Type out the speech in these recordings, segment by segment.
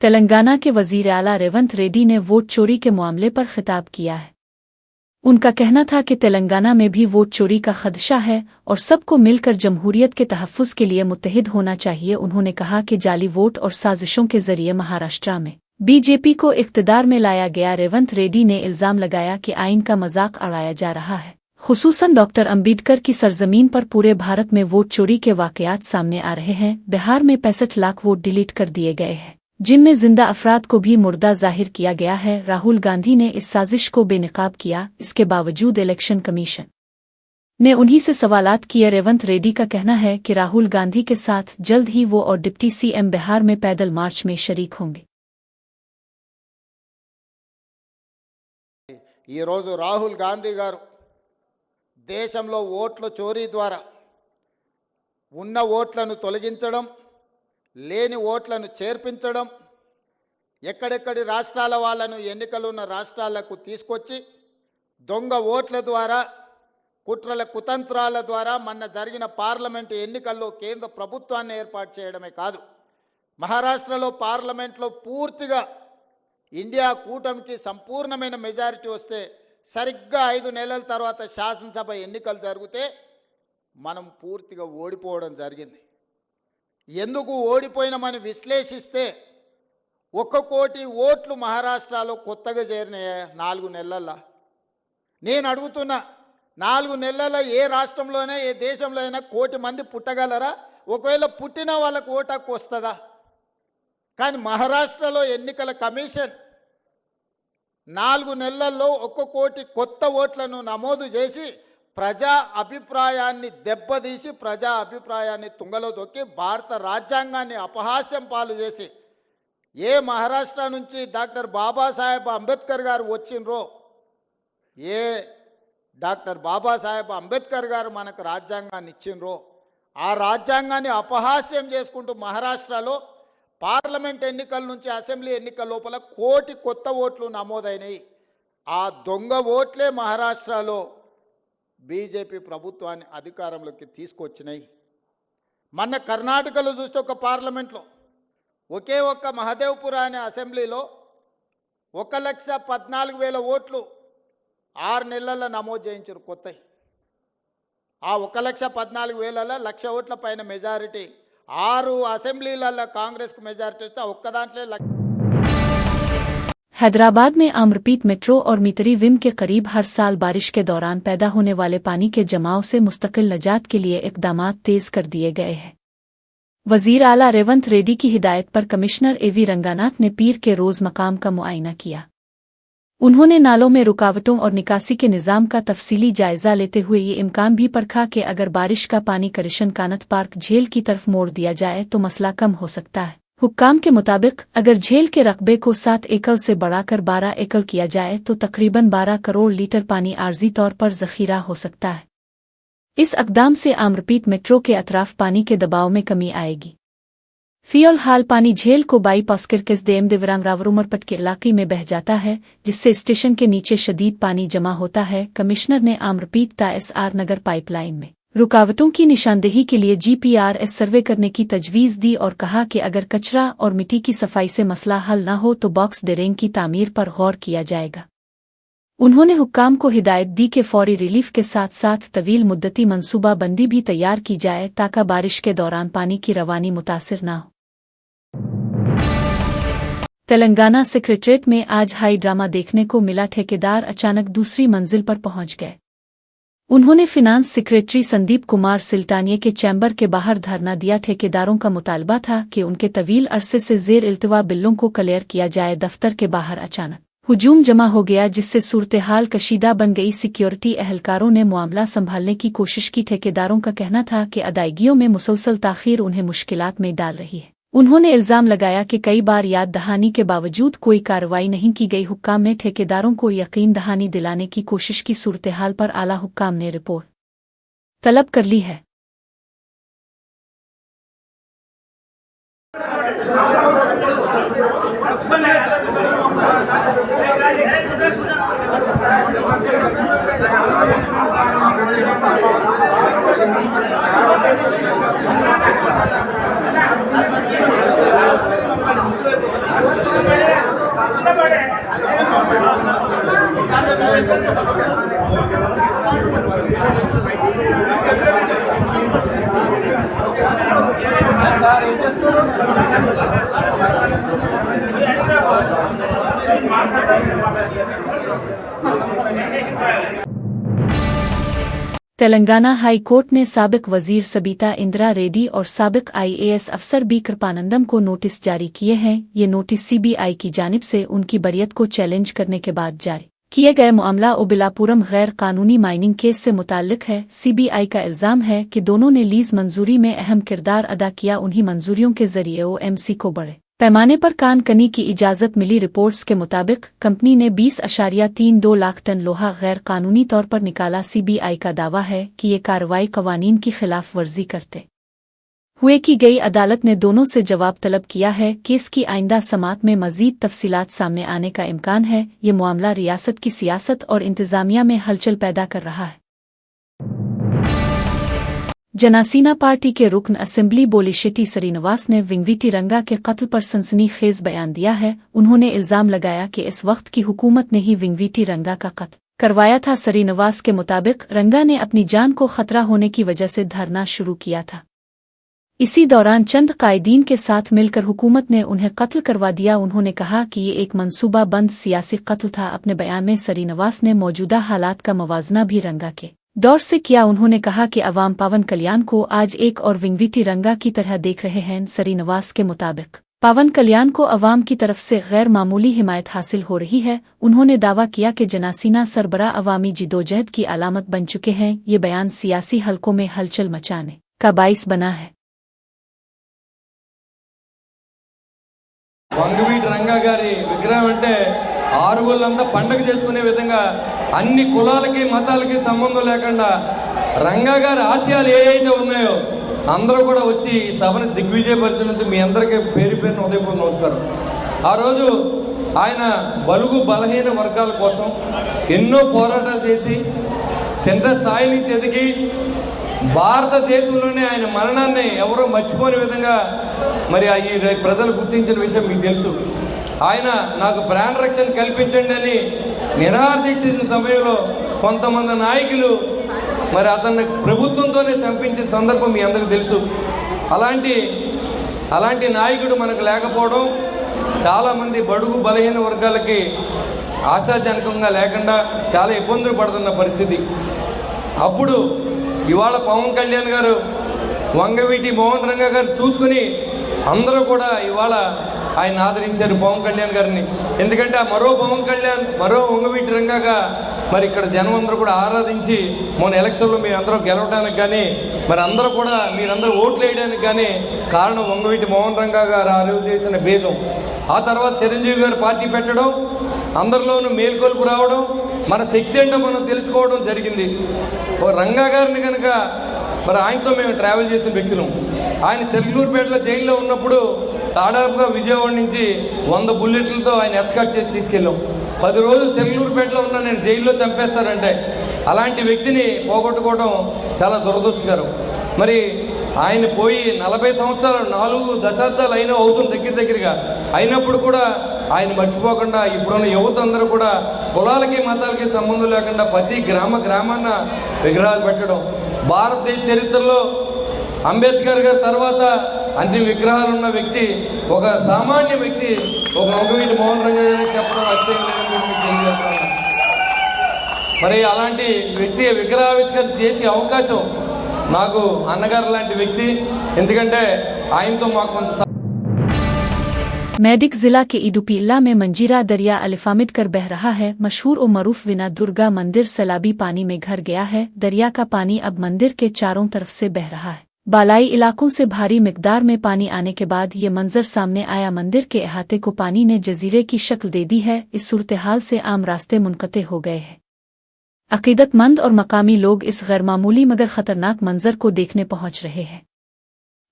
तेलंगाना के वजीर आला रेवंत रेड्डी ने वोट चोरी के मामले पर खिताब किया है। उनका कहना था कि तेलंगाना में भी वोट चोरी का खदशा है और सबको मिलकर जमहूरियत के तहफ़्फ़ुज़ के लिए मुत्तहिद होना चाहिए। उन्होंने कहा कि जाली वोट और साजिशों के जरिए महाराष्ट्र में बीजेपी को इक़्तिदार में लाया गया। रेवंत रेड्डी ने इल्ज़ाम लगाया कि आइन का मजाक उड़ाया जा रहा है, खुसूसन डॉक्टर अम्बेडकर की सरजमीन पर पूरे भारत में वोट चोरी के वाक़यात सामने आ रहे हैं। बिहार में 65 लाख वोट डिलीट कर दिए गए हैं, जिनमें जिंदा अफराद को भी मुर्दा जाहिर किया गया है। राहुल गांधी ने इस साजिश को बेनकाब किया, इसके बावजूद इलेक्शन कमीशन ने उन्हीं से सवालात किए। रेवंत रेड्डी का कहना है कि राहुल गांधी के साथ जल्द ही वो और डिप्टी सीएम बिहार में पैदल मार्च में शरीक होंगे। ఈ రోజు రాహుల్ గాంధీ గారు దేశంలో ఓట్ల చోరీ ద్వారా ఉన్న ఓట్లను తొలగించడం, లేని ఓట్లను చేర్పించడం, ఎక్కడెక్కడి రాష్ట్రాల వాళ్ళను ఎన్నికలు ఉన్న రాష్ట్రాలకు తీసుకొచ్చి దొంగ ఓట్ల ద్వారా కుట్రల కుతంత్రాల ద్వారా మొన్న జరిగిన పార్లమెంటు ఎన్నికల్లో కేంద్ర ప్రభుత్వాన్ని ఏర్పాటు చేయడమే కాదు, మహారాష్ట్రలో పార్లమెంట్లో పూర్తిగా ఇండియా కూటమికి సంపూర్ణమైన మెజారిటీ వస్తే సరిగ్గా 5 నెలల తర్వాత శాసనసభ ఎన్నికలు జరిగితే మనం పూర్తిగా ఓడిపోవడం జరిగింది. ఎందుకు ఓడిపోయినామని విశ్లేషిస్తే 1 కోటి ఓట్లు మహారాష్ట్రలో కొత్తగా చేరినాయి 4 నెలల్లో. నేను అడుగుతున్నా, 4 నెలల్లో ఏ రాష్ట్రంలోనే ఏ దేశంలో అయినా 1 కోటి మంది పుట్టగలరా? ఒకవేళ పుట్టిన వాళ్ళకు ఓటు హక్కు వస్తుందా? కానీ మహారాష్ట్రలో ఎన్నికల కమిషన్ 4 నెలల్లో 1 కోటి కొత్త ఓట్లను నమోదు చేసి ప్రజా అభిప్రాయాన్ని దెబ్బతీసి, ప్రజా అభిప్రాయాన్ని తుంగలో దొక్కి భారత రాజ్యాంగాన్ని అపహాస్యం పాలు చేసి, ఏ మహారాష్ట్ర నుంచి డాక్టర్ బాబాసాహెబ్ అంబేద్కర్ గారు వచ్చినరో, ఏ డాక్టర్ బాబాసాహెబ్ అంబేద్కర్ గారు మనకు రాజ్యాంగాన్ని ఇచ్చినరో, ఆ రాజ్యాంగాన్ని అపహాస్యం చేసుకుంటూ మహారాష్ట్రలో పార్లమెంట్ ఎన్నికల నుంచి అసెంబ్లీ ఎన్నికల లోపల 1 కోటి కొత్త ఓట్లు నమోదైనాయి. ఆ దొంగ ఓట్లే మహారాష్ట్రలో బీజేపీ ప్రభుత్వాన్ని అధికారంలోకి తీసుకొచ్చినాయి. మొన్న కర్ణాటకలో చూస్తే ఒక పార్లమెంట్లో ఒకే ఒక్క మహదేవ్పుర అనే అసెంబ్లీలో 1,14,000 ఓట్లు 6 నెలల్లో నమోదు చేయించారు కొత్తవి. ఆ 1,14,000లలో 1,00,000 ఓట్ల పైన మెజారిటీ, 6 అసెంబ్లీలలో కాంగ్రెస్కు మెజారిటీ వస్తే ఒక్క దాంట్లో. हैदराबाद में आम्रपीट मेट्रो और मितरी विम के करीब हर साल बारिश के दौरान पैदा होने वाले पानी के जमाव से मुस्तकिल निजात के लिए इक़दामात तेज कर दिए गए हैं। वजीर आला रेवंत रेड्डी की हिदायत पर कमिश्नर एवी रंगानाथ ने पीर के रोज मकाम का मुआयना किया। उन्होंने नालों में रुकावटों और निकासी के निज़ाम का तफसीली जायजा लेते हुए ये इम्कान भी परखा कि अगर बारिश का पानी करिशन कानत पार्क झील की तरफ मोड़ दिया जाए तो मसला कम हो सकता है। हुक्काम के मुताबिक अगर झील के रकबे को 7 एकड़ से बढ़ाकर 12 एकड़ किया जाए तो तकरीबन 12 करोड़ लीटर पानी आर्जी तौर पर ज़ख़ीरा हो सकता है। इस अक़दाम से आम्रपीट मेट्रो के अतराफ पानी के दबाव में कमी आएगी। फ़िलहाल पानी झील को बाईपास करके देम दिवरांगरावरुमरपट के इलाके में बह जाता है, जिससे स्टेशन के नीचे शदीद पानी जमा होता है। कमिश्नर ने आम्रपीट ताएसआर नगर पाइपलाइन में रुकावटों की निशानदेही के लिए GPRS सर्वे करने की तजवीज़ दी और कहा कि अगर कचरा और मिट्टी की सफाई से मसला हल न हो तो बॉक्स ड्रेन की तामीर पर गौर किया जाएगा। उन्होंने हुक्काम को हिदायत दी कि फौरी रिलीफ के साथ साथ तवील मुद्दती मनसूबा बंदी भी तैयार की जाए ताकि बारिश के दौरान पानी की रवानी मुतासिर न हो। तेलंगाना सेक्रेटरीट में आज हाई ड्रामा देखने को मिला। ठेकेदार अचानक दूसरी मंजिल पर पहुंच गए। उन्होंने फिनांस सेक्रेटरी संदीप कुमार सिल्टानिया के चैम्बर के बाहर धरना दिया। ठेकेदारों का मुतालबा था कि उनके तवील अरसे से ज़ेर इल्तिवा बिलों को क्लियर किया जाए। दफ्तर के बाहर अचानक हुजूम जमा हो गया, जिससे सूरत-ए-हाल कशीदा बन गई। सिक्योरिटी एहलकारों ने मामला संभालने की कोशिश की। ठेकेदारों का कहना था कि अदायगियों में मुसलसल ताख़ीर उन्हें मुश्किलात में डाल रही है। उन्होंने इल्ज़ाम लगाया कि कई बार याद दहानी के बावजूद कोई कार्रवाई नहीं की गई। हुक्काम ने ठेकेदारों को यकीन दहानी दिलाने की कोशिश की। सूरत-ए-हाल पर आला हुक्काम ने रिपोर्ट तलब कर ली है। तेलंगाना हाई कोर्ट ने साबिक वजीर सबीता इंदिरा रेड्डी और साबिक IAS अफसर बी कृपानंदम को नोटिस जारी किए हैं। ये नोटिस CBI की जानिब से उनकी बरियत को चैलेंज करने के बाद जारी किए गए मामला ओबिलापुरम गैर कानूनी माइनिंग केस से मुताल्लिक है। CBI का इल्ज़ाम है कि दोनों ने लीज मंजूरी में अहम किरदार अदा किया। उन्हीं मंजूरियों के जरिए OMC को बड़े पैमाने पर कान कनी की इजाज़त मिली। रिपोर्ट्स के मुताबिक कंपनी ने 20.32 लाख टन लोहा गैर कानूनी तौर पर निकाला। CBI का दावा है कि ये कार्रवाई कवानीन की खिलाफ वर्जी करते हुए की गई। अदालत ने दोनों से जवाब तलब किया है। केस की आइंदा समात में मजीद तफसीलात सामने आने का इम्कान है। ये मामला रियासत की सियासत और इंतजामिया में हलचल पैदा कर रहा है। जनासीना पार्टी के रुकन असेंबली बोलिशेट्टी श्रीनिवास ने विंगवीटी रंगा के कत्ल पर सनसनीखेज बयान दिया है। उन्होंने इल्जाम लगाया कि इस वक्त की हुकूमत ने ही विंगवीटी रंगा का कत्ल करवाया था। श्रीनिवास के मुताबिक रंगा ने अपनी जान को खतरा होने की वजह से धरना शुरू किया था। इसी दौरान चंद कायदीन के साथ मिलकर हुकूमत ने उन्हें कत्ल करवा दिया। उन्होंने कहा कि ये एक मंसूबा बंद सियासी कत्ल था। अपने बयान में श्रीनिवास ने मौजूदा हालात का मवाजना भी रंगा के दौर से किया। उन्होंने कहा कि अवाम पवन कल्याण को आज एक और विंगवीटी रंगा की तरह देख रहे हैं। श्रीनिवास के मुताबिक पवन कल्याण को अवाम की तरफ से गैर मामूली हिमायत हासिल हो रही है। उन्होंने दावा किया कि जनासीना सरबरा अवामी जिदोजहद की अलामत बन चुके हैं। ये बयान सियासी हलकों में हलचल मचाने का बाइस बना है। వంగవీటి రంగా గారి విగ్రహం అంటే ఆరుగుళ్ళంతా పండగ చేసుకునే విధంగా అన్ని కులాలకి మతాలకి సంబంధం లేకుండా రంగా గారి ఆశయాలు ఏవైతే ఉన్నాయో అందరూ కూడా వచ్చి ఈ సభను దిగ్విజయపరిచినందుకు మీ అందరికీ పేరు పేరున ఉదయపూర్వ నమస్కారం. ఆ రోజు ఆయన బలుగు బలహీన వర్గాల కోసం ఎన్నో పోరాటాలు చేసి చిన్న స్థాయి నుంచి ఎదిగి భారతదేశంలోనే ఆయన మరణాన్ని ఎవరో మర్చిపోని విధంగా మరి ఈ ప్రజలు గుర్తించిన విషయం మీకు తెలుసు. ఆయన నాకు ప్రాణ రక్షణ కల్పించండి అని నిరాదీక్షించిన సమయంలో కొంతమంది నాయకులు మరి అతన్ని ప్రభుత్వంతోనే చంపించిన సందర్భం మీ అందరికీ తెలుసు. అలాంటి నాయకుడు మనకు లేకపోవడం చాలామంది బడుగు బలహీన వర్గాలకి ఆశాజనకంగా లేకుండా చాలా ఇబ్బందులు పడుతున్న పరిస్థితి. అప్పుడు ఇవాళ పవన్ కళ్యాణ్ గారు వంగవీటి మోహన్ రంగా గారు చూసుకుని అందరూ కూడా ఇవాళ ఆయన ఆదరించారు పవన్ కళ్యాణ్ గారిని. ఎందుకంటే ఆ మరో పవన్ కళ్యాణ్ మరో వంగవీటి రంగాగా మరి ఇక్కడ జనం అందరూ కూడా ఆరాధించి మొన్న ఎలక్షన్లో మీ అందరూ గెలవడానికి కానీ మరి అందరూ కూడా మీరందరూ ఓట్లు వేయడానికి కానీ కారణం వంగవీటి మోహన్ రంగా గారు ఆ రోజు చేసిన భేదం. ఆ తర్వాత చిరంజీవి గారు పార్టీ పెట్టడం, అందరిలోనూ మేల్కొల్పు రావడం, మన శక్తి ఏంటో మనం తెలుసుకోవడం జరిగింది. రంగా గారిని కనుక మరి ఆయనతో మేము ట్రావెల్ చేసిన వ్యక్తులం. ఆయన చెల్లూరుపేటలో జైల్లో ఉన్నప్పుడు దాదాపుగా విజయవాడ నుంచి 100 బుల్లెట్లతో ఆయన ఎస్కాట్ చేసి తీసుకెళ్ళాం. 10 రోజులు చెల్లూరుపేటలో ఉన్నా నేను జైల్లో చంపేస్తారంటే అలాంటి వ్యక్తిని పోగొట్టుకోవడం చాలా దురదృష్టకరం. మరి ఆయన పోయి 40 సంవత్సరాలు 4 దశాబ్దాలు అయినా అవుతుంది దగ్గరగా. అయినప్పుడు కూడా ఆయన మర్చిపోకుండా ఇప్పుడున్న యువత అందరూ కూడా కులాలకి మతాలకి సంబంధం లేకుండా ప్రతి గ్రామాన్న విగ్రహాలు పెట్టడం. భారతదేశ చరిత్రలో అంబేద్కర్ గారి తర్వాత అన్ని విగ్రహాలు ఉన్న వ్యక్తి ఒక సామాన్య వ్యక్తి ఒక వంగవీటి మోహన్ రంగా గారికి చెప్పడం అత్యంత. మరి అలాంటి వ్యక్తి విగ్రహావిష్కరణ చేసే అవకాశం నాకు అన్నగారు లాంటి వ్యక్తి. ఎందుకంటే ఆయనతో మాకు కొంత मेडिक जिला के इडुपीला में मंजीरा दरिया अलिफामिड कर बह रहा है। मशहूर और मरूफ विना दुर्गा मंदिर सैलाबी पानी में घिर गया है। दरिया का पानी अब मंदिर के चारों तरफ से बह रहा है। बालाई इलाकों से भारी मिकदार में पानी आने के बाद ये मंजर सामने आया। मंदिर के अहाते को पानी ने जजीरे की शक्ल दे दी है। इस सूरत-ए-हाल से आम रास्ते मुनक़ते हो गए हैं। अक़ीदतमंद और मकामी लोग इस गैरमामूली मगर खतरनाक मंजर को देखने पहुंच रहे हैं।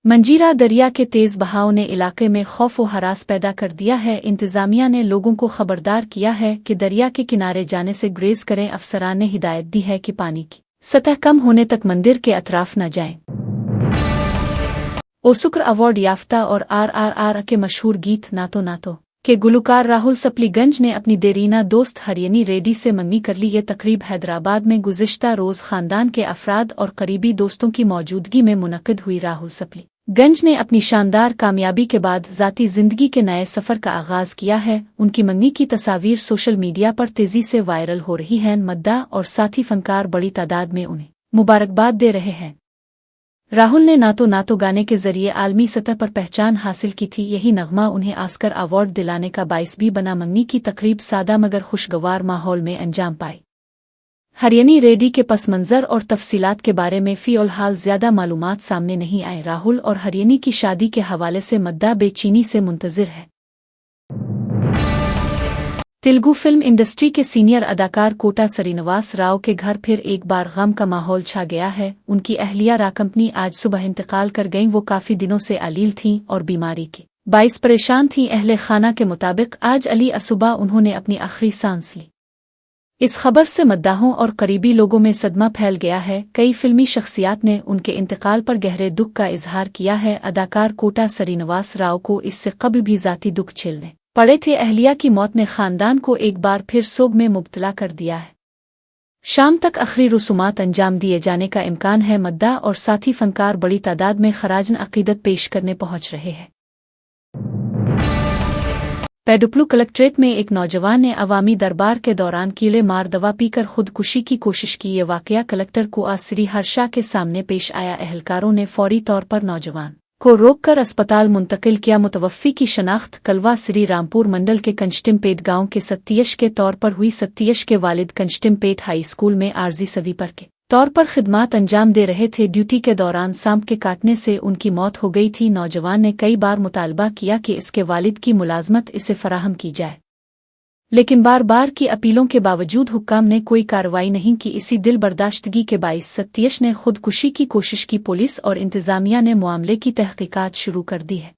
मंजीरा दरिया के तेज बहाव ने इलाके में खौफ व हरास पैदा कर दिया है। इंतजामिया ने लोगों को खबरदार किया है कि दरिया के किनारे जाने से गुरेज करें। अफसरान ने हिदायत दी है कि पानी की सतह कम होने तक मंदिर के अतराफ न जाएं। ओसुकर अवार्ड याफ्ता और RRR के मशहूर गीत नातो नातो के गुलकार राहुल सप्लीगंज ने अपनी देरीना दोस्त हरियाणी रेड्डी से मंगनी कर ली। ये तकरीब हैदराबाद में गुज़िश्ता रोज़ ख़ानदान के अफराद और करीबी दोस्तों की मौजूदगी में मुनक़िद हुई। राहुल सप्लीगंज ने अपनी शानदार कामयाबी के बाद ज़ाती ज़िंदगी के नए सफ़र का आगाज़ किया है। उनकी मंगनी की तस्वीर सोशल मीडिया पर तेज़ी से वायरल हो रही हैं। मद्दा और साथी फनकार बड़ी तादाद में उन्हें मुबारकबाद दे रहे हैं। राहुल ने नातो गाने के जरिए आलमी सतह पर पहचान हासिल की थी। यही नगमा उन्हें ऑस्कर अवार्ड दिलाने का बाइस भी बना। मंगनी की तकरीब सादा मगर खुशगवार माहौल में अंजाम पाई। हरियाणी रेड्डी के पस मंज़र और तफसीलात के बारे में फ़िलहाल ज़्यादा मालूमात सामने नहीं आए। राहुल और हरियाणी की शादी के हवाले से मद्दा बेचैनी से मुंतज़िर है। तेलुगु फिल्म इंडस्ट्री के सीनियर अदाकार कोटा श्रीनिवास राव के घर फिर एक बार गम का माहौल छा गया है। उनकी अहलिया राकंपनी आज सुबह इंतकाल कर गईं। वो काफ़ी दिनों से अलील थीं और बीमारी के बाइस परेशान थीं। अहले खाना के मुताबिक आज अली असुबह उन्होंने अपनी आखिरी सांस ली। इस खबर से मद्दाहों और करीबी लोगों में सदमा फैल गया है। कई फिल्मी शख्सियात ने उनके इंतकाल पर गहरे दुख का इजहार किया है। अदाकार कोटा श्रीनिवास राव को इससे कबल भी ज़ाती दुख झेलने पड़े थे। अहलिया की मौत ने खानदान को एक बार फिर सोग में मुब्तला कर दिया है। शाम तक आखिरी रसूमात अंजाम दिए जाने का इम्कान है। मद्दा और साथी फनकार बड़ी तादाद में खराजन अकीदत पेश करने पहुंच रहे हैं। पेडुपलू कलेक्ट्रेट में एक नौजवान ने अवामी दरबार के दौरान कीले मार दवा पीकर खुदकुशी की कोशिश की। ये वाकया कलेक्टर को आज श्री हर्षा के सामने पेश आया। एहलकारों ने फौरी तौर पर नौजवान को रोककर अस्पताल मुंतकिल किया। मुतवफ़्फ़ी की शनाख्त कलवा श्री रामपुर मंडल के कंचटिमपेट गांव के सत्ययश के तौर पर हुई। सत्ययश के वालिद कंचटिमपेट हाई स्कूल में आर्जी स्वीपर के तौर पर खिदमात अंजाम दे रहे थे। ड्यूटी के दौरान सांप के काटने से उनकी मौत हो गई थी। नौजवान ने कई बार मुतालबा किया कि इसके वालिद की मुलाजमत इसे फराहम की जाए, लेकिन बार बार की अपीलों के बावजूद हुक्काम ने कोई कार्रवाई नहीं की। इसी दिल बर्दाश्तगी के बाइस सत्ययश ने खुदकुशी की कोशिश की। पुलिस और इंतजामिया ने मामले की तहकीकात शुरू कर दी है।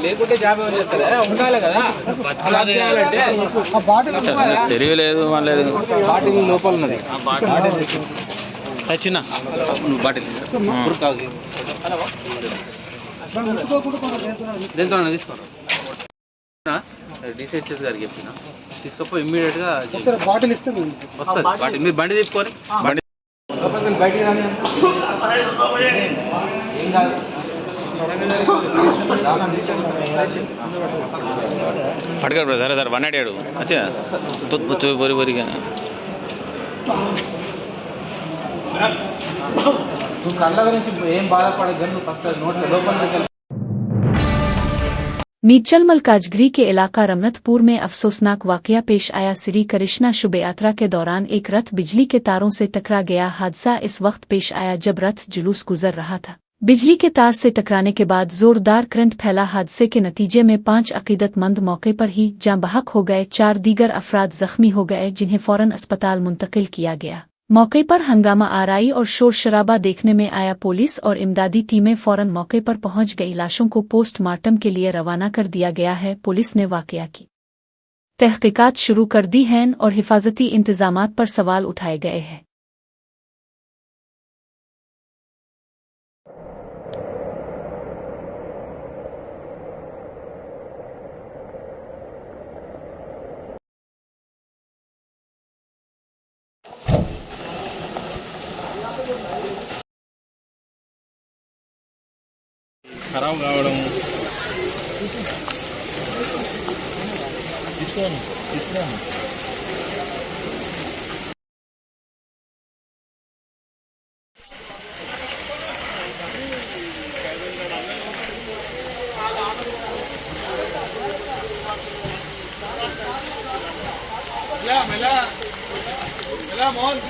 లేకుంటే జాబ్ ఎవరు చేస్తారా? ఉండాలి కదా, అలా చేయాలంటే తెలియలేదు. లేదు బాటిల్ లోపల ఉన్నది. చిన్న బాటిల్ తీసుకో. డిసైడ్ గారికి చెప్పిన తీసుకపోయి ఇమ్మీడియట్ గా బాటిల్ ఇస్తే వస్తుంది. బాటిల్ మీరు బండి తీసుకోవాలి. బండి బయటికి రాని ఏం కాదు. फटकर सर सर 188 अच्छा तो बोरी बोरी क्या నువ్వు కళ్ళ గురించి ఏం బాధపడదు. నువ్వు ఫస్ట్ నోట్ల లోపల मीचल मलकाजगिरी के इलाका रमनतपुर में अफसोसनाक वाकया पेश आया। श्री कृष्णा शुभ यात्रा के दौरान एक रथ बिजली के तारों से टकरा गया। हादसा इस वक्त पेश आया जब रथ जुलूस गुजर रहा था। बिजली के तार से टकराने के बाद जोरदार करंट फैला। हादसे के नतीजे में 5 अकीदतमंद मौके पर ही जाँ बहक हो गए। 4 दीगर अफराद जख्मी हो गए जिन्हें फौरन अस्पताल मुंतकिल किया गया। मौके पर हंगामा आराई और शोर शराबा देखने में आया। पुलिस और इमदादी टीमें फौरन मौके पर पहुंच गई। लाशों को पोस्टमार्टम के लिए रवाना कर दिया गया है। पुलिस ने वाकया की तहकीकात शुरू कर दी हैं और हिफाजती इंतजामात पर सवाल उठाए गए हैं। ఖరాబ్ కావడం తీసుకోను తీసుకురాను. మెలా మోహన్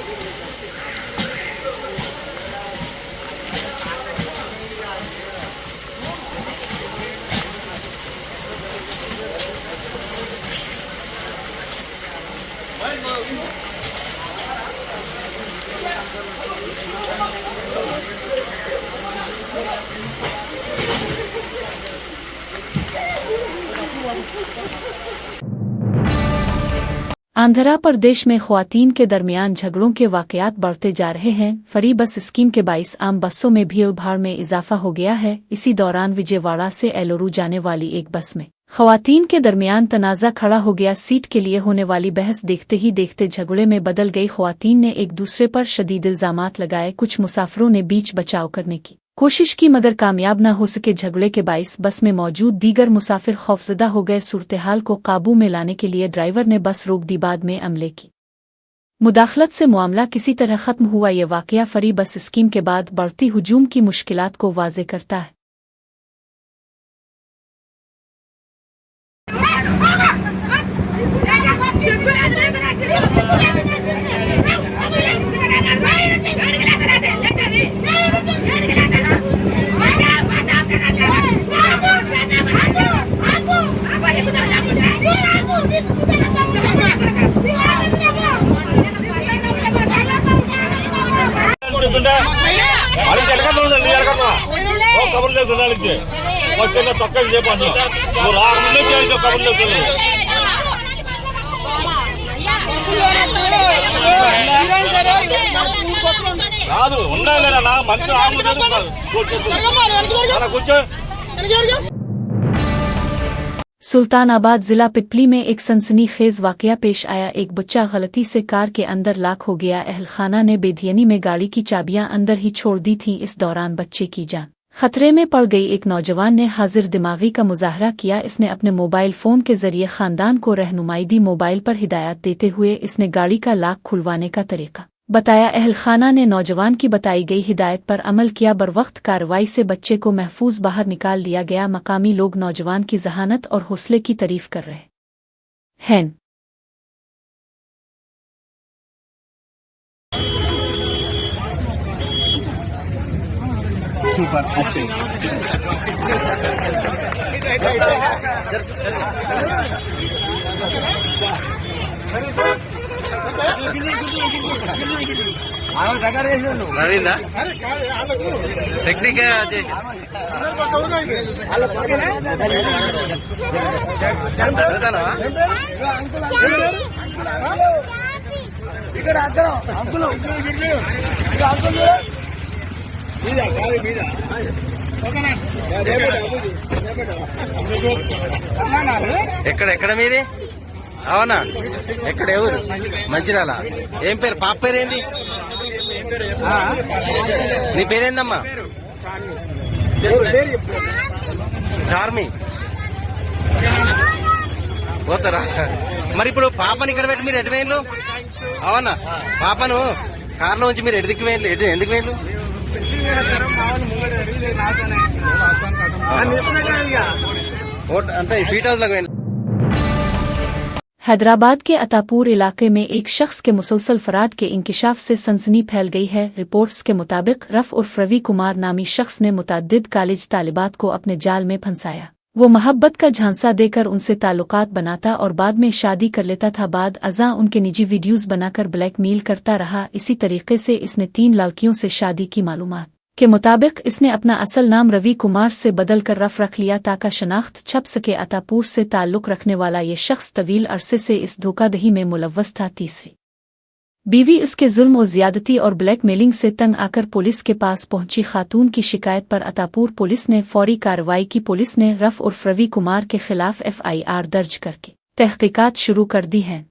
आंध्र प्रदेश में ख्वातीन के दरमियान झगड़ों के वाकयात बढ़ते जा रहे हैं। फ्री बस स्कीम के 22 आम बसों में भीड़ भाड़ में इजाफा हो गया है। इसी दौरान विजयवाड़ा से एलोरू जाने वाली एक बस में ख्वातीन के दरमियान तनाज़ा खड़ा हो गया। सीट के लिए होने वाली बहस देखते ही देखते झगड़े में बदल गई। ख्वातीन ने एक दूसरे पर शदीद इल्जामात लगाए। कुछ मुसाफिरों ने बीच बचाव करने की कोशिश की मगर कामयाब न हो सके। झगड़े के 22 बस में मौजूद दीगर मुसाफिर खौफजदा हो गए। सूरत-ए-हाल को काबू में लाने के लिए ड्राइवर ने बस रोक दी। बाद में अमले की मुदाखलत से मामला किसी तरह खत्म हुआ। ये वाकया फ्री बस स्कीम के बाद बढ़ती हुजूम की मुश्किलात को वाज़े करता है। सुल्तानाबाद जिला पिपली में एक सनसनीखेज वाकया पेश आया। एक बच्चा गलती से कार के अंदर लाक हो गया। अहलखाना ने बेधियनी में गाड़ी की चाबियां अंदर ही छोड़ दी थीं। इस दौरान बच्चे की जान खतरे में पड़ गई। एक नौजवान ने हाजिर दिमागी का मुजाहरा किया। इसने अपने मोबाइल फ़ोन के जरिए ख़ानदान को रहनुमाई दी। मोबाइल पर हिदायत देते हुए इसने गाड़ी का लाक खुलवाने का तरीका बताया। अहलखाना ने नौजवान की बताई गई हिदायत पर अमल किया। बरवक्त कार्रवाई से बच्चे को महफूज बाहर निकाल लिया गया। मकामी लोग नौजवान की जहानत और हौसले की तारीफ कर रहे हैं। నవీందా టెక్నిక్ ఎక్కడ మీది అవునా ఎక్కడ ఎవరు మంచిర్యాల ఏం పేరు పాప పేరు ఏంది నీ పేరేందమ్మా చార్మి పోతారా మరి ఇప్పుడు పాపని ఇక్కడ పెట్టి మీరు ఎటు వేయండు అవునా పాపను కార్లో నుంచి మీరు ఎటు దిక్కు వేయండి ఎందుకు వేయండు అంటే స్వీట్ హౌస్ లకు వేయండి हैदराबाद के अतापुर इलाके में एक शख्स के मुसलसल फराड के इंकिशाफ से सनसनी फैल गई है। रिपोर्ट्स के मुताबिक रफ उर्फ रवि कुमार नामी शख्स ने मुतअद्दिद कॉलेज तालिबात को अपने जाल में फंसाया। वो मोहब्बत का झांसा देकर उनसे ताल्लुकात बनाता और बाद में शादी कर लेता था। बाद अज़ां उनके निजी वीडियोज़ बनाकर ब्लैकमेल करता रहा। इसी तरीके से इसने 3 लड़कियों से शादी की। मालूमात के मुताबिक इसने अपना असल नाम रवि कुमार से बदल कर रफ रख लिया ताकि शनाख्त छप सके। अतापुर से ताल्लुक रखने वाला ये शख्स तवील अरसे से इस धोखाधड़ी में मुलव्वस था। तीसरी बीवी इसके जुल्म और ज्यादती और ब्लैकमेलिंग से तंग आकर पुलिस के पास पहुंची। खातून की शिकायत पर अतापुर पुलिस ने फौरी कार्रवाई की। पुलिस ने रफ उर्फ रवि कुमार के खिलाफ FIR दर्ज करके तहकीकात शुरू कर दी हैं।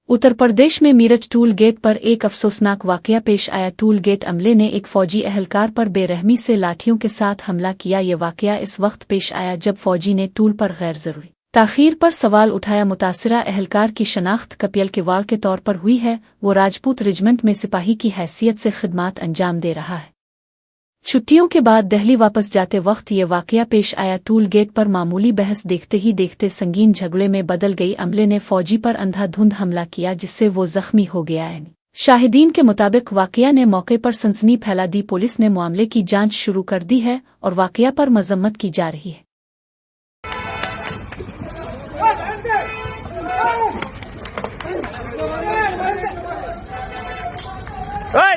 उत्तर प्रदेश में मीरठ टूल गेट पर एक अफसोसनाक वाकया पेश आया। टूल गेट अमले ने एक फौजी एहलकार पर बेरहमी से लाठियों के साथ हमला किया। ये वाकया इस वक्त पेश आया जब फौजी ने टूल पर गैर जरूरी ताखीर पर सवाल उठाया। मुतासिरा एहलकार की शनाख्त कपियल किवाड़ के तौर पर हुई है। वो राजपूत रेजिमेंट में सिपाही की हैसियत से खिदमात अंजाम दे रहा है। छुट्टियों के बाद दिल्ली वापस जाते वक्त ये वाकया पेश आया। टूल गेट पर मामूली बहस देखते ही देखते संगीन झगड़े में बदल गई। अमले ने फौजी पर अंधाधुंध हमला किया जिससे वो जख्मी हो गया है। शाहिदीन के मुताबिक वाकया ने मौके पर सनसनी फैला दी। पुलिस ने मामले की जांच शुरू कर दी है और वाकया पर मजम्मत की जा रही है। Hey,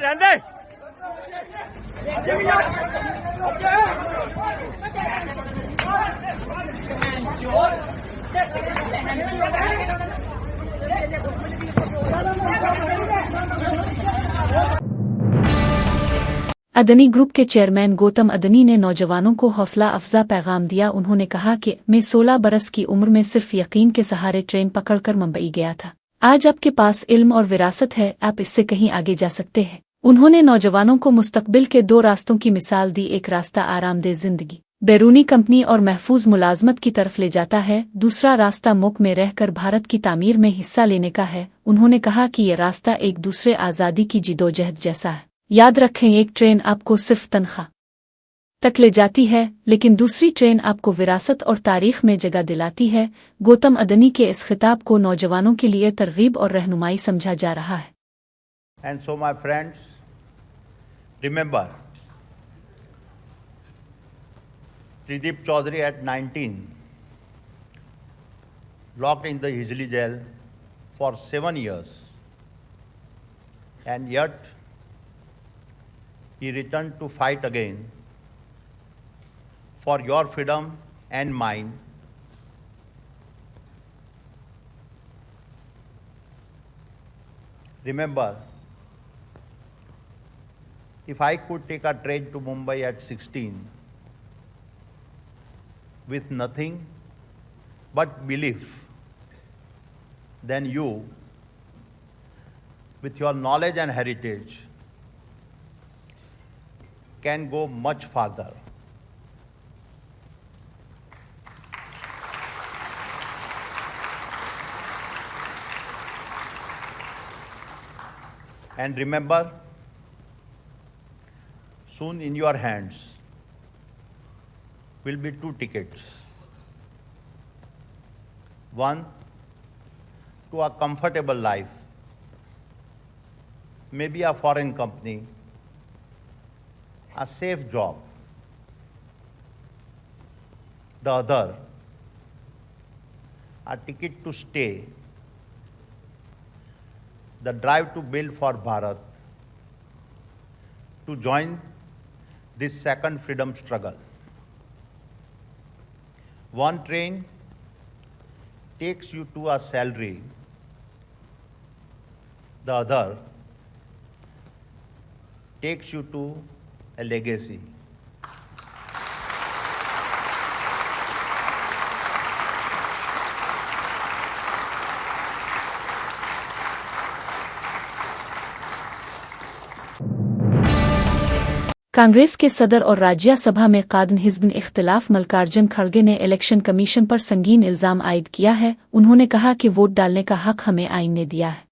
अदनी ग्रुप के चेयरमैन गौतम अदनी ने नौजवानों को हौसला अफजा पैगाम दिया। उन्होंने कहा कि मैं 16 बरस की उम्र में सिर्फ यकीन के सहारे ट्रेन पकड़कर मुंबई गया था। आज आपके पास इल्म और विरासत है, आप इससे कहीं आगे जा सकते हैं। उन्होंने नौजवानों को मुस्तकबिल के 2 रास्तों की मिसाल दी। एक रास्ता आरामदेह जिंदगी, बैरूनी कंपनी और महफूज मुलाजमत की तरफ ले जाता है। दूसरा रास्ता मुल्क में रहकर भारत की तामीर में हिस्सा लेने का है। उन्होंने कहा कि यह रास्ता एक दूसरे आज़ादी की जिदोजहद जैसा है। याद रखें, एक ट्रेन आपको सिर्फ तनख्वाह तक ले जाती है, लेकिन दूसरी ट्रेन आपको विरासत और तारीख में जगह दिलाती है। गौतम अदनी के इस खिताब को नौजवानों के लिए तरगीब और रहनुमाई समझा जा रहा है। And so, my friends, remember, Tridip Chaudhary at 19, locked in the Hijli jail for 7 years, and yet he returned to fight again for your freedom and mine. Remember, if I could take a train to Mumbai at 16 with nothing but belief, then you, with your knowledge and heritage, can go much farther. And remember, soon in your hands will be 2 tickets. One, to a comfortable life, maybe a foreign company, a safe job. The other, a ticket to stay, the drive to build for Bharat, to join this second freedom struggle. One train takes you to a salary, the other takes you to a legacy. Congress के सदर और राज्यसभा में कादन हिज़्ब इख्तिलाफ मल्लिकार्जुन खड़गे ने election commission पर संगीन इल्जाम आयद किया है। उन्होंने कहा कि वोट डालने का हक हमें आईन ने दिया है।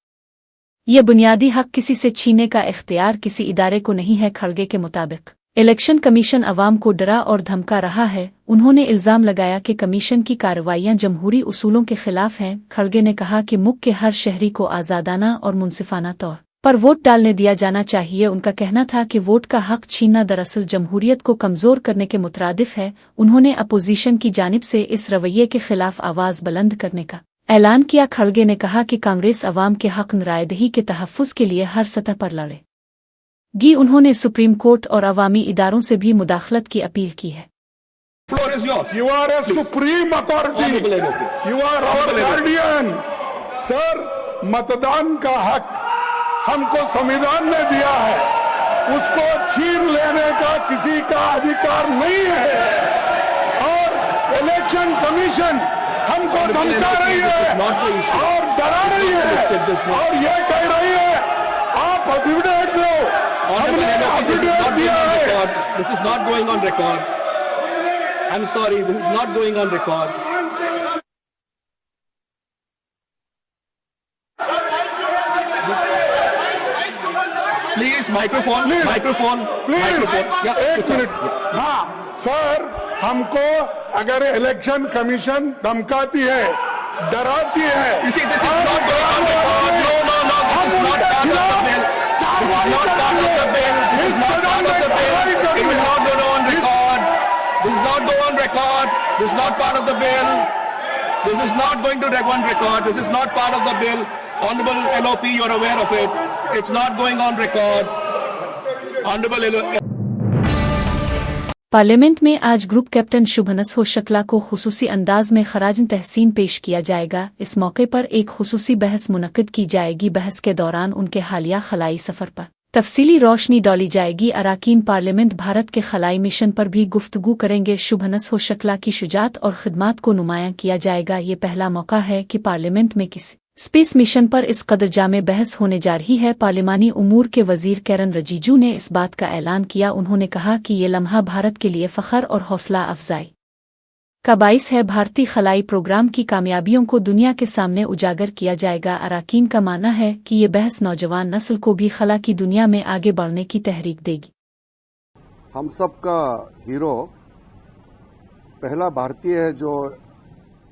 यह बुनियादी हक किसी से छीनने का इख्तियार किसी इदारे को नहीं है। खड़गे के मुताबिक इलेक्शन कमीशन अवाम को डरा और धमका रहा है। उन्होंने इल्जाम लगाया कि कमीशन की कार्रवाइयां जमहूरी उसूलों के खिलाफ हैं। खड़गे ने कहा कि मुल्क के हर शहरी को आज़ादाना और मुनसिफाना तौर पर वोट डालने दिया जाना चाहिए। उनका कहना था कि वोट का हक छीनना दरअसल जमहूरियत को कमज़ोर करने के मुतरादिफ है। उन्होंने अपोजिशन की जानिब से इस रवैये के खिलाफ आवाज़ बुलंद करने का ऐलान किया। खड़गे ने कहा कि कांग्रेस अवाम के हक नुरायदही के तहफ़्फ़ुज़ के लिए हर सतह पर लड़ेगी। उन्होंने सुप्रीम कोर्ट और अवामी इदारों से भी मुदाखलत की अपील की है। You are a supreme authority. You are our guardian. Sir, मतदान का हक हमको संविधान ने दिया है, उसको छीन लेने का किसी का अधिकार नहीं है। और इलेक्शन कमीशन हमको धमका रही है और डरा रही है और ये कह रही है आप एफिडेविट दो। हमने एफिडेविट दिया है। This is not going on record. I'm sorry, this is not going on record. Please, microphone, please. Microphone, please. Microphone. Yeah, एक मिनट। हाँ सर, हमको अगर इलेक्शन कमीशन धमकाती है, डराती है, You see, this is not going on record. No, this is not part of the bill. This is not part of the bill. This is not part of the bill. It will not go on record. This is not go on record. This is not part of the bill. This is not going to go on record. This is not part of the bill. Honorable LOP, you're aware of it. It's not going on record. Honorable LOP. Parliament में आज group captain शुभनस Shukla को खुसूसी अंदाज में खराजन तहसीन पेश किया जाएगा। इस मौके पर एक खुसूसी बहस मुनक्किद की जाएगी। बहस के दौरान उनके हालिया खलाई सफ़र पर तफसीली रोशनी डाली जाएगी। अराकीन पार्लियामेंट भारत के खलाई मिशन पर भी गुफ्तगू करेंगे। शुभनस शुक्ला की शुजात और खिदमात को नुमायां किया जाएगा। ये पहला मौका है कि पार्लियामेंट में किसी स्पेस मिशन पर इस कदर जामे बहस होने जा रही है। पार्लिमानी उमूर के वजीर किरण रिजिजू ने इस बात का ऐलान किया। उन्होंने कहा कि ये लम्हा भारत के लिए फ़ख्र और हौसला अफजाई का बाइस है। भारतीय खलाई प्रोग्राम की कामयाबियों को दुनिया के सामने उजागर किया जाएगा। अराकीन का मानना है कि ये बहस नौजवान नस्ल को भी खला की दुनिया में आगे बढ़ने की तहरीक देगी। हम सब का हीरो पहला भारतीय है जो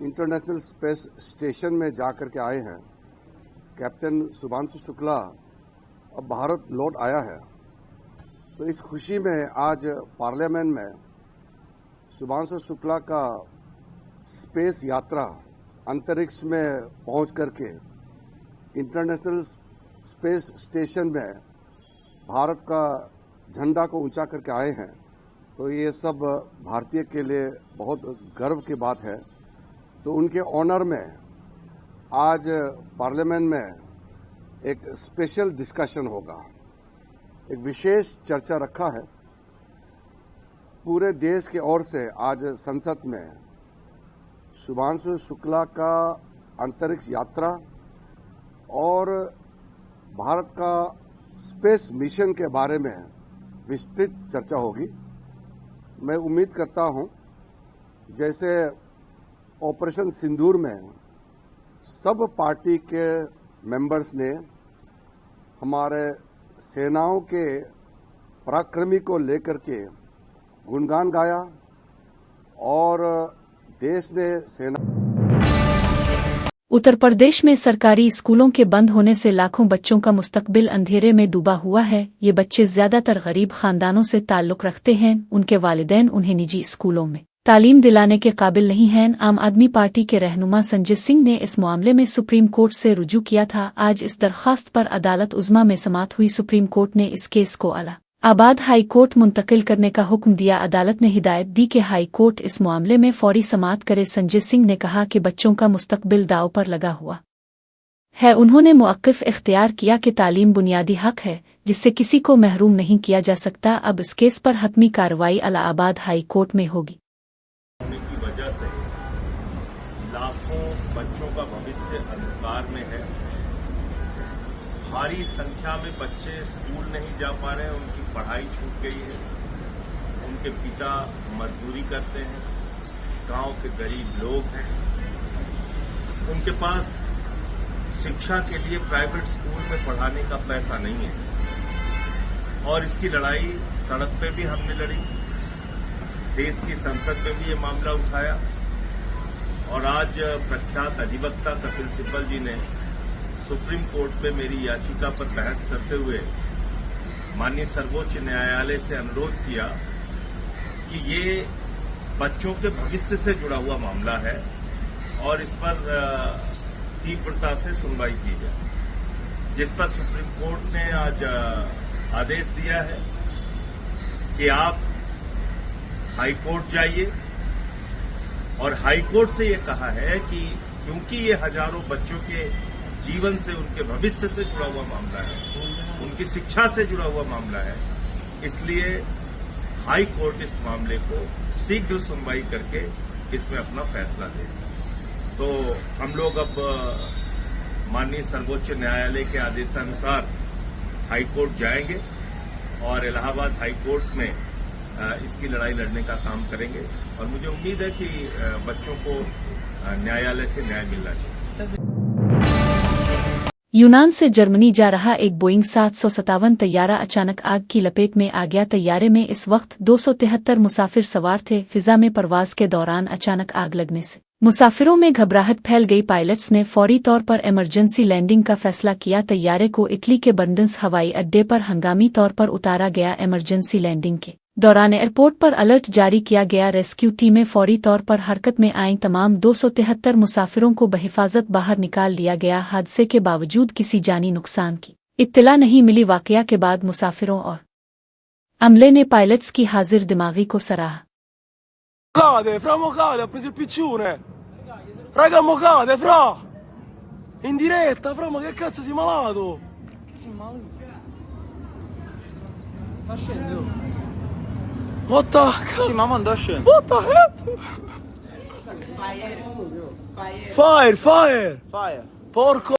इंटरनेशनल स्पेस स्टेशन में जाकर के आए हैं। कैप्टन शुभांशु शुक्ला अब भारत लौट आया है, तो इस खुशी में आज पार्लियामेंट में शुभांशु शुक्ला का स्पेस यात्रा अंतरिक्ष में पहुंच करके इंटरनेशनल स्पेस स्टेशन में भारत का झंडा को ऊंचा करके आए हैं, तो ये सब भारतीय के लिए बहुत गर्व की बात है। तो उनके ऑनर में आज पार्लियामेंट में एक स्पेशल डिस्कशन होगा, एक विशेष चर्चा रखा है। पूरे देश की ओर से आज संसद में शुभांशु शुक्ला का अंतरिक्ष यात्रा और भारत का स्पेस मिशन के बारे में विस्तृत चर्चा होगी। मैं उम्मीद करता हूं जैसे ऑपरेशन सिंदूर में सब पार्टी के मेंबर्स ने हमारे सेनाओं के पराक्रमी को लेकर के गुणगान गाया और देश ने सेना। उत्तर प्रदेश में सरकारी स्कूलों के बंद होने से लाखों बच्चों का मुस्तकबिल अंधेरे में डूबा हुआ है। ये बच्चे ज्यादातर गरीब खानदानों से ताल्लुक रखते हैं। उनके वालिदैन उन्हें निजी स्कूलों में तालीम दिलाने के काबिल नहीं हैं। आम आदमी पार्टी के रहनुमा संजय सिंह ने इस मामले में सुप्रीम कोर्ट से रुजू किया था। आज इस दरख्वास्त पर अदालत उज़्मा में समाअत हुई। सुप्रीम कोर्ट ने इस केस को इलाहाबाद हाई कोर्ट मुंतकिल करने का हुक्म दिया। अदालत ने हिदायत दी कि हाई कोर्ट इस मामले में फौरी समाअत करे। संजय सिंह ने कहा कि बच्चों का मुस्तकबिल दांव पर लगा हुआ है। उन्होंने मुअक्किफ इख्तियार किया कि तालीम बुनियादी हक है जिससे किसी को महरूम नहीं किया जा सकता। अब इस केस पर हतमी कार्रवाई इलाहाबाद हाई कोर्ट में होगी। की वजह से लाखों बच्चों का भविष्य अंधकार में है। भारी संख्या में बच्चे स्कूल नहीं जा पा रहे हैं, उनकी पढ़ाई छूट गई है। उनके पिता मजदूरी करते हैं, गांव के गरीब लोग हैं, उनके पास शिक्षा के लिए प्राइवेट स्कूल में पढ़ाने का पैसा नहीं है। और इसकी लड़ाई सड़क पे भी हमने लड़ी, देश की संसद में भी ये मामला उठाया और आज प्रख्यात अधिवक्ता कपिल सिब्बल जी ने सुप्रीम कोर्ट में मेरी याचिका पर बहस करते हुए माननीय सर्वोच्च न्यायालय से अनुरोध किया कि ये बच्चों के भविष्य से जुड़ा हुआ मामला है और इस पर तीव्रता से सुनवाई की जाए, जिस पर सुप्रीम कोर्ट ने आज आदेश दिया है कि आप हाई कोर्ट जाइए और हाई कोर्ट से ये कहा है कि क्योंकि ये हजारों बच्चों के जीवन से, उनके भविष्य से जुड़ा हुआ मामला है, उनकी शिक्षा से जुड़ा हुआ मामला है, इसलिए हाई कोर्ट इस मामले को शीघ्र सुनवाई करके इसमें अपना फैसला दे। तो हम लोग अब माननीय सर्वोच्च न्यायालय के आदेशानुसार हाई कोर्ट जाएंगे और इलाहाबाद हाई कोर्ट में इसकी लड़ाई लड़ने का काम करेंगे और मुझे उम्मीद है कि बच्चों को न्यायालय से न्याय मिलना चाहिए। यूनान से जर्मनी जा रहा एक बोइंग 757 तैयारा अचानक आग की लपेट में आ गया। तैयारे में इस वक्त 273 मुसाफिर सवार थे। फिजा में परवाज के दौरान अचानक आग लगने से मुसाफिरों में घबराहट फैल गई। पायलट्स ने फौरी तौर पर इमरजेंसी लैंडिंग का फैसला किया। तैयारे को इटली के बर्डेन्स हवाई अड्डे पर हंगामी तौर पर उतारा गया। इमरजेंसी लैंडिंग के दौरान एयरपोर्ट पर अलर्ट जारी किया गया। रेस्क्यू टीमें फौरी तौर पर हरकत में आईं। तमाम 273 मुसाफिरों को बहिफाजत बाहर निकाल लिया गया। हादसे के बावजूद किसी जानी नुकसान की इत्तला नहीं मिली। वाकया के बाद मुसाफिरों और अमले ने पायलट्स की हाजिर दिमागी को सराहा। Cade, fra mo cade, ha preso il piccione. Raga, mo cade, fra. In diretta, fra, ma che cazzo sei malato? Sei malato? Sta scendendo. What the fuck? Sì, mamma andò a scendere. What the heck? Fire. Fire. Porco.